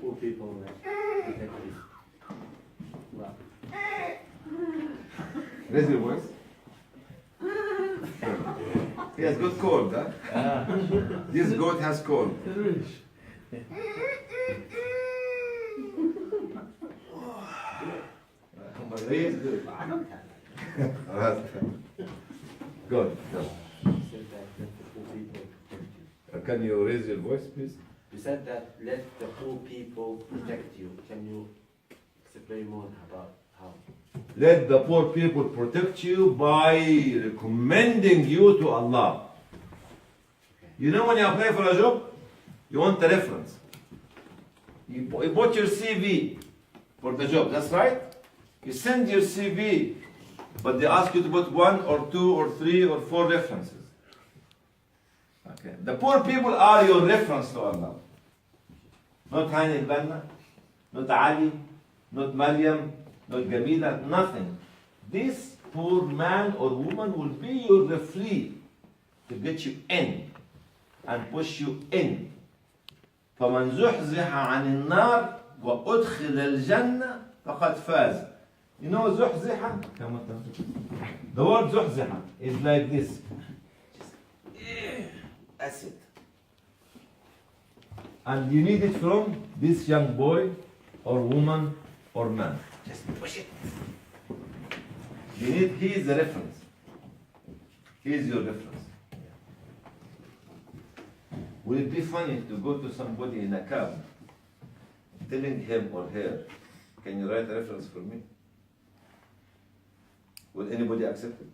poor people protected. Well, Raise your voice. He has got cold, huh? This goat has cold. Good. said that let the poor people protect you. Can you raise your voice, please? You said that let the poor people protect you. Can you explain more about how? Let the poor people protect you by recommending you to Allah. You know when you apply for a job, you want a reference. You put your CV for the job, that's right? You send your CV, but they ask you to put 1 or 2 or 3 or 4 references. Okay. The poor people are your reference to Allah. Not Hany El Banna, not Ali, not Maryam, not Jamila, nothing. This poor man or woman will be your referee to get you in and push you in. فمن زحزح عن النار وأدخل الجنة فقد فاز. You know زحزح? The word زحزح is like this. That's it. And you need it from this young boy or woman or man. Just push it. He is the reference. He is your reference. Will it be funny to go to somebody in a cab telling him or her, can you write a reference for me? Will anybody accept it?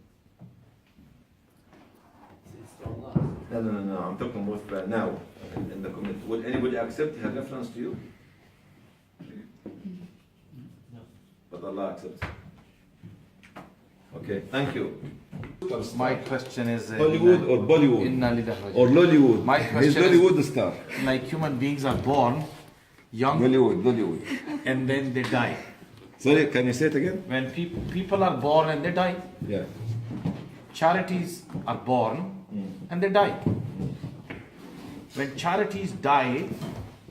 It's from Allah. No. I'm talking about now in the community. Will anybody accept her reference to you? No. But Allah accepts. Okay, thank you. My question is Hollywood or Bollywood or Lollywood. My He's question Lollywood star. like human beings are born young Lollywood. and then they die. Sorry, can you say it again? When people are born and they die, Yeah. charities are born and they die. When charities die,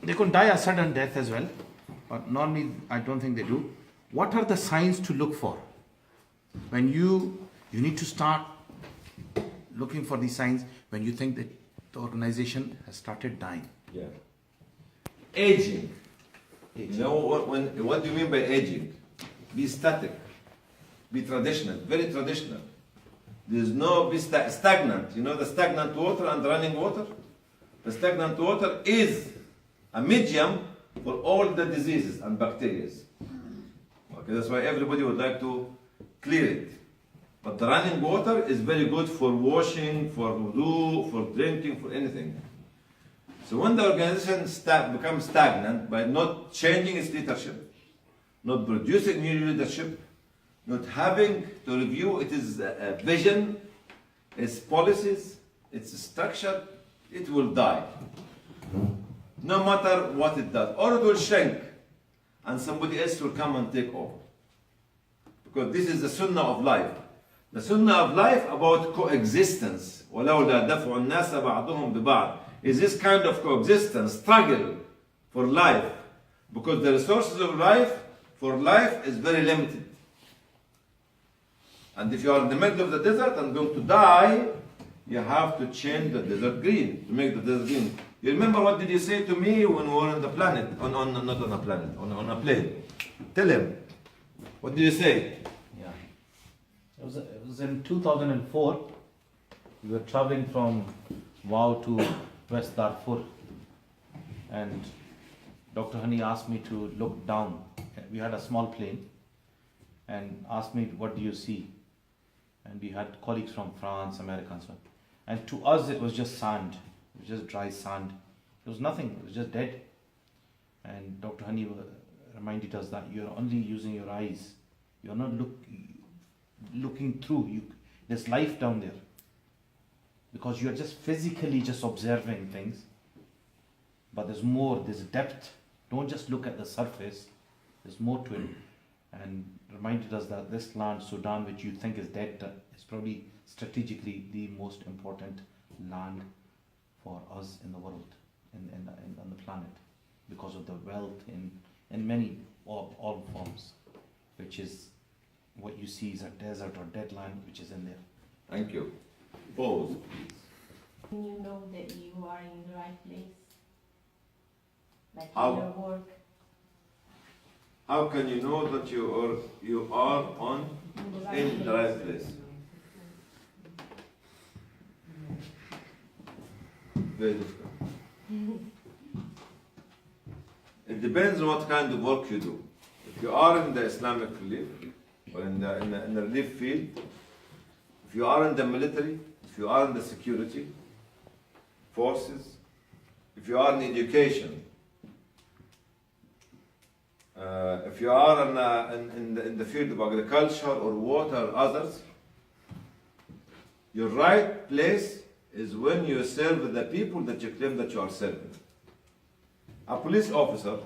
they can die a sudden death as well, but normally I don't think they do. What are the signs to look for? When you need to start looking for these signs when you think that the organization has started dying. Yeah. Aging. You know what do you mean by aging? Be static. Be traditional. Very traditional. There's no be stagnant. You know the stagnant water and running water? The stagnant water is a medium for all the diseases and bacteria. Okay, that's why everybody would like to clear it. But the running water is very good for washing, for wudu, for drinking, for anything. So when the organization becomes stagnant by not changing its leadership, not producing new leadership, not having to review its vision, its policies, its structure, it will die. No matter what it does. Or it will shrink and somebody else will come and take over. Because this is the sunnah of life. The sunnah of life about coexistence. وَلَوْلَا دَفْعُ النَّاسَ بَعْضُهُمْ بِبَعْضٍ is this kind of coexistence, struggle for life. Because the resources of life, for life, is very limited. And if you are in the middle of the desert and going to die, you have to change the desert green, to make the desert green. You remember what did you say to me when we were on the planet, not on a planet, on a plane? Tell him. What did you say? Yeah. It was in 2004. We were traveling from Wau to West Darfur, and Dr. Hany asked me to look down. We had a small plane, and asked me, what do you see? And we had colleagues from France, America and so on. And to us it was just sand. It was just dry sand. It was nothing, it was just dead. And Dr. Hany reminded us that you're only using your eyes. You're not looking through. There's life down there. Because you're just physically just observing things. But there's more, there's depth. Don't just look at the surface. There's more to it. And reminded us that this land, Sudan, which you think is dead, is probably strategically the most important land for us in the world, on the planet. because of the wealth in many all forms, which is what you see is a desert or deadline which is in there. Thank you. Pause. When you know that you are in the right place, like How? in your work, How can you know that you are on in the right place? Very difficult. It depends on what kind of work you do. If you are in the Islamic relief or in the relief field, if you are in the military, if you are in the security forces, if you are in education, if you are in the field of agriculture or water or others, your right place is when you serve the people that you claim that you are serving. A police officer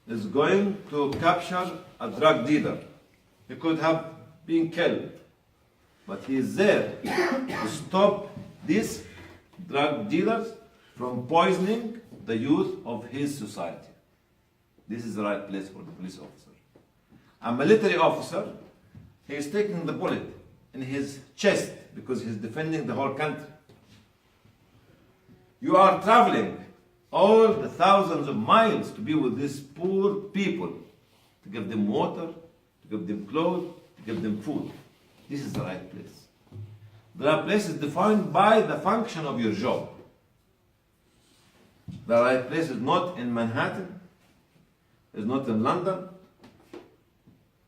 is going to capture a drug dealer. He could have been killed, but he is there to stop these drug dealers from poisoning the youth of his society. This is the right place for the police officer. A military officer, he is taking the bullet in his chest because he's defending the whole country. You are traveling all the thousands of miles to be with these poor people, to give them water, to give them clothes, to give them food. This is the right place. The right place is defined by the function of your job. The right place is not in Manhattan, is not in London,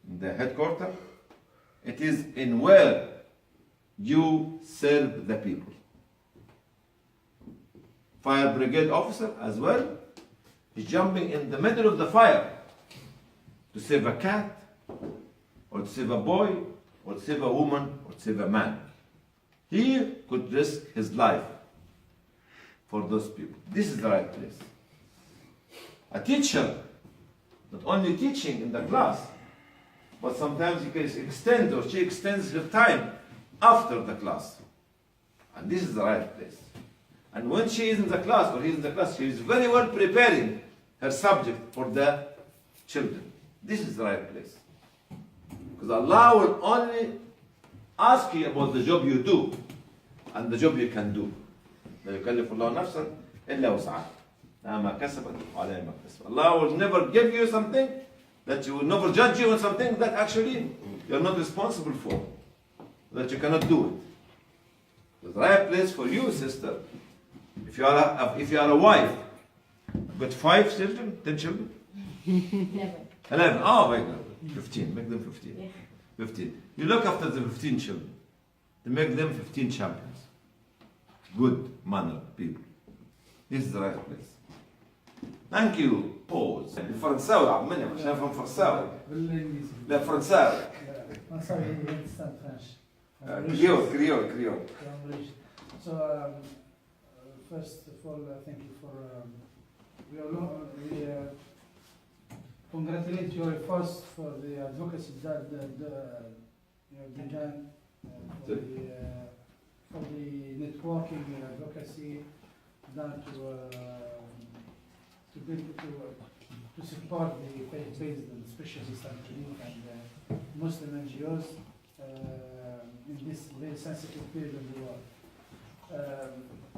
in the headquarters. It is in where you serve the people. Fire brigade officer as well is jumping in the middle of the fire to save a cat, or to save a boy, or to save a woman, or to save a man. He could risk his life for those people. This is the right place. A teacher, not only teaching in the class, but sometimes he can extend or she extends her time after the class. And this is the right place. And when she is in the class or he is in the class, she is very well preparing her subject for the children. This is the right place. Because Allah will only ask you about the job you do and the job you can do. لا يكلف الله نفسا إلا وسعها لها ما كسبت وعليها ما اكتسبت. Allah will never give you something that you will never judge you on something that actually you're not responsible for, that you cannot do it. The right place for you, sister, if you are a wife, you've got 5 children, 10 children? 11. Oh, wait, no. 15. Make them 15. Yeah. 15. You look after the 15 children. To make them 15 champions. Good mannered people. This is the right place. Thank you. Pause. الفرنساوي عم منهم عشان افهم فرنساوي. بالانجليزي. لا فرنساوي. فرنساوي understand French. Creole. So first of all, thank you for we congratulate your efforts for the advocacy that you have begun for the networking advocacy done to support the faith-based and especially Islamic Relief and Muslim NGOs in this very sensitive period of the world.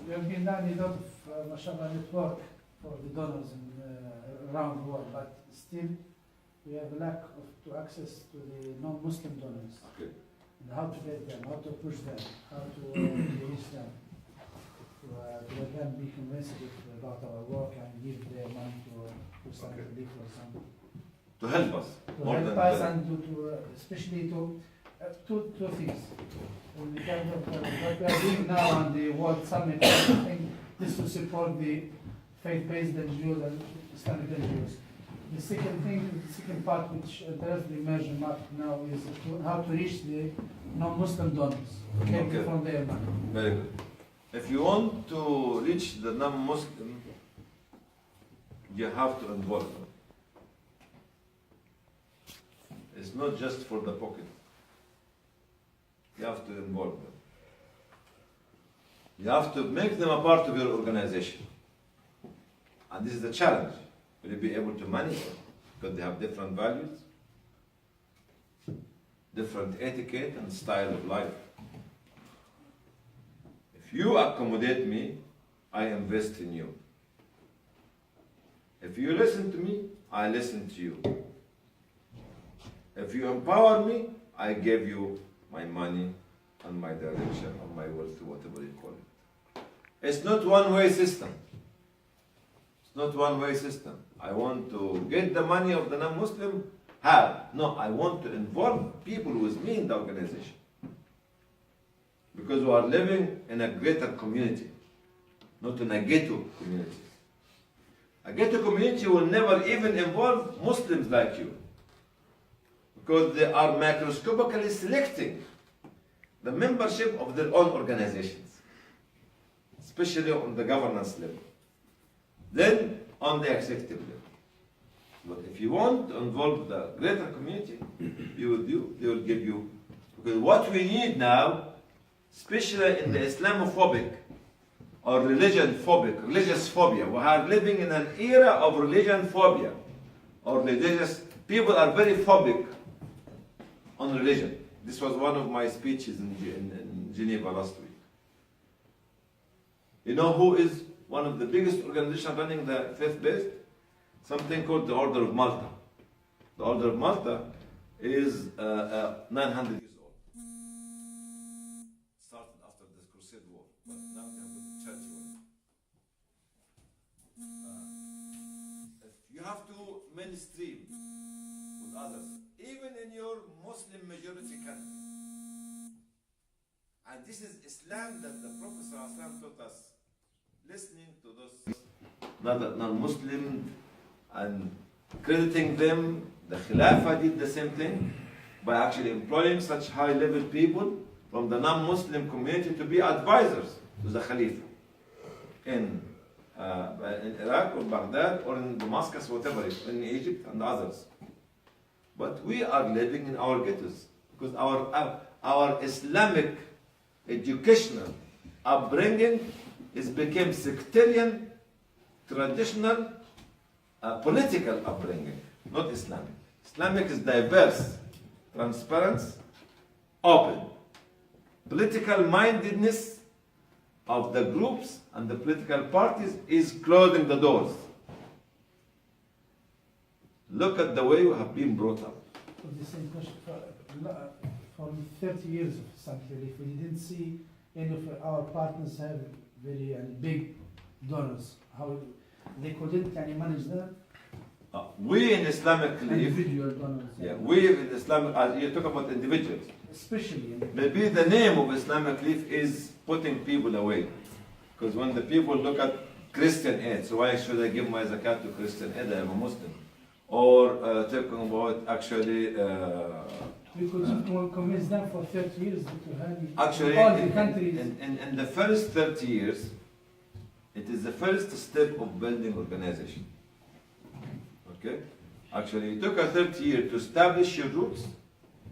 We have been done a lot of mashallah network for the donors around the world, but still we have a lack of access to the non-Muslim donors. Okay. And how to get them, how to push them, how to reach them, to let them be convinced about our work and give their money to Islamic Relief or something. To help us. To More help than us that. and to especially to two things. In the kind of what we are doing now on the World Summit, I think this will support the faith-based NGOs and Islamic NGOs. The second thing, the second part which does the emerging market now is how to reach the non-Muslim donors, Okay. from their money. Very good. If you want to reach the non-Muslim, you have to involve them. It's not just for the pocket. You have to involve them. You have to make them a part of your organization. And this is the challenge. Will you be able to manage it? Because they have different values, different etiquette and style of life. If you accommodate me, I invest in you. If you listen to me, I listen to you. If you empower me, I give you my money and my direction and my wealth, whatever you call it. It's not one-way system. It's not one-way system. I want to get the money of the non-Muslim. How? No, I want to involve people with me in the organization. Because we are living in a greater community, not in a ghetto community. A ghetto community will never even involve Muslims like you, because they are microscopically selecting the membership of their own organizations, especially on the governance level, then on the executive level. But if you want to involve the greater community, they will give you, because what we need now, especially in the Islamophobic or religious phobia, we are living in an era of religion phobia, or religious, people are very phobic on religion. This was one of my speeches in Geneva last week. You know who is one of the biggest organizations running the faith-based? Something called the Order of Malta. The Order of Malta is 900 years old. Started after the Crusade War, but now they have a church one. If you have to mainstream with others, even in your Muslim majority country. And this is Islam that the Prophet ﷺ taught us. Listening to those non-Muslim and crediting them, the Khilafah did the same thing by actually employing such high-level people from the non-Muslim community to be advisors to the Khalifa in Iraq or Baghdad or in Damascus, whatever, in Egypt and others. But we are living in our ghettos because our Islamic educational upbringing became sectarian, traditional, political upbringing, not Islamic. Islamic is diverse, transparent, open. Political mindedness of the groups and the political parties is closing the doors. Look at the way we have been brought up. The same question for 30 years of Islamic Relief, we didn't see any of our partners have very big donors. How they couldn't manage that? We in Islamic Relief, Individual donors. yeah, we in Islamic, you talk about individuals. Especially. Maybe the name of Islamic Relief is putting people away. Because when the people look at Christian aid, so why should I give my zakat to Christian aid? I am a Muslim. Or talking about actually. We could convince them for 30 years to have Actually, all the countries. in the first 30 years, it is the first step of building organization. Okay? Actually, it took a 30 years to establish your roots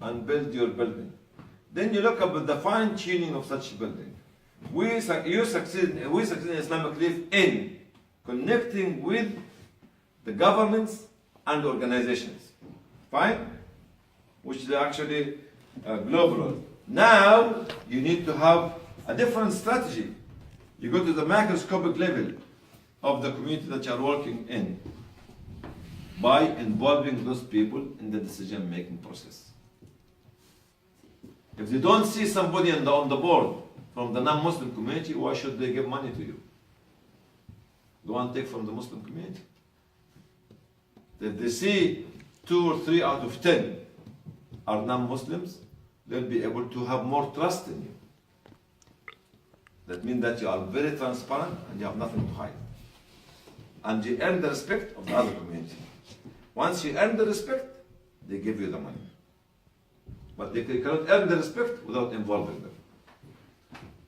and build your building. Then you look up at the fine-tuning of such building. We succeed in Islamic Relief in connecting with the governments and organizations. Fine? Which is actually global. Now, you need to have a different strategy. You go to the macroscopic level of the community that you are working in by involving those people in the decision-making process. If they don't see somebody on the board from the non-Muslim community, why should they give money to you? Go and take from the Muslim community. If they see 2 or 3 out of 10 are non-Muslims, they'll be able to have more trust in you. That means that you are very transparent and you have nothing to hide. And you earn the respect of the other community. Once you earn the respect, they give you the money. But they cannot earn the respect without involving them.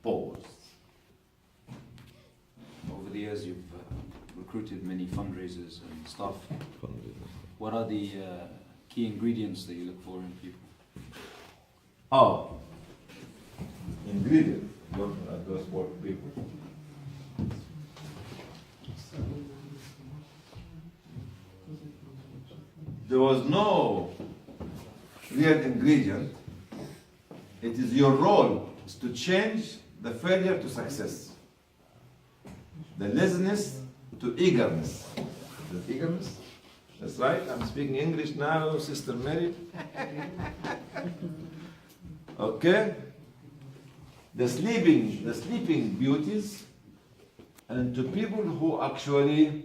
Pause. Over the years, you've recruited many fundraisers and staff. What are the key ingredients that you look for in people? Oh, ingredients. Those work people. there was no real ingredient, it is your role is to change the failure to success. The laziness to eagerness. The eagerness? That's right, I'm speaking English now, Sister Mary. Okay? The sleeping beauties, and to people who actually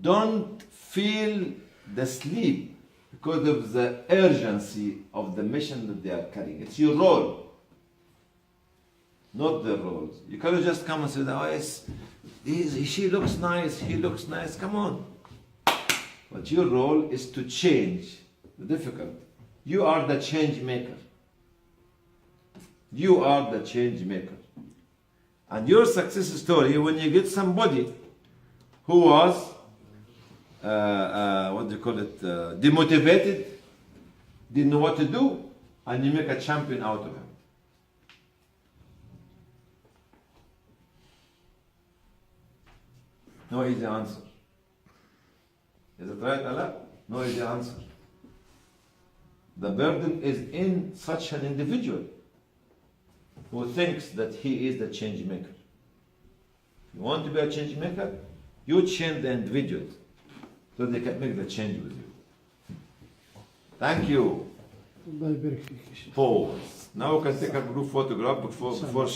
don't feel the sleep because of the urgency of the mission that they are carrying. It's your role, not their roles. You cannot just come and say, oh yes, she looks nice, he looks nice, come on. But your role is to change the difficult. You are the change maker. You are the change maker. And your success story, when you get somebody who was, demotivated, didn't know what to do, and you make a champion out of him. No easy answer. Is it right, Allah? No easy answer. The burden is in such an individual who thinks that he is the change maker. You want to be a change maker? You change the individual so they can make the change with you. Thank you. Pause. Now we can take a group photograph before